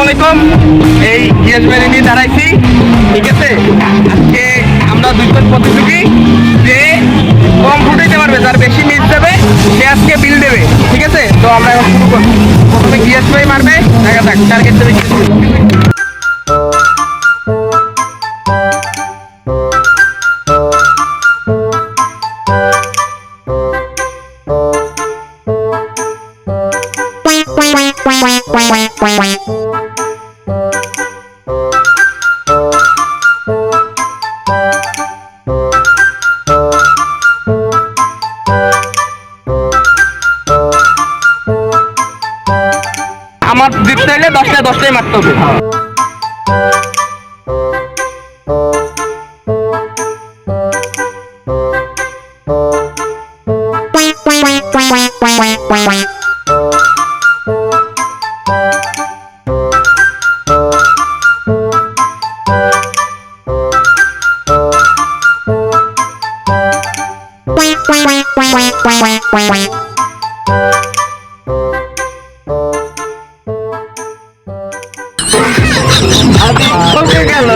আলাইকুম। এই গিয়াস মেরে নিয়ে দাঁড়াইছি, ঠিক আছে। আজকে আমরা দুইজন প্রতিযোগী, যে কম ফুটাইতে পারবে, যার বেশি মিস যাবে সে আজকে বিল দেবে, ঠিক আছে। তো আমরা এখন শুরু করবো। প্রথমে গিয়াস মেরে মারবে, দেখা যাক টার্গেট দেবে। আমার জিততে হলে 10টায় মারতে হবে। গেল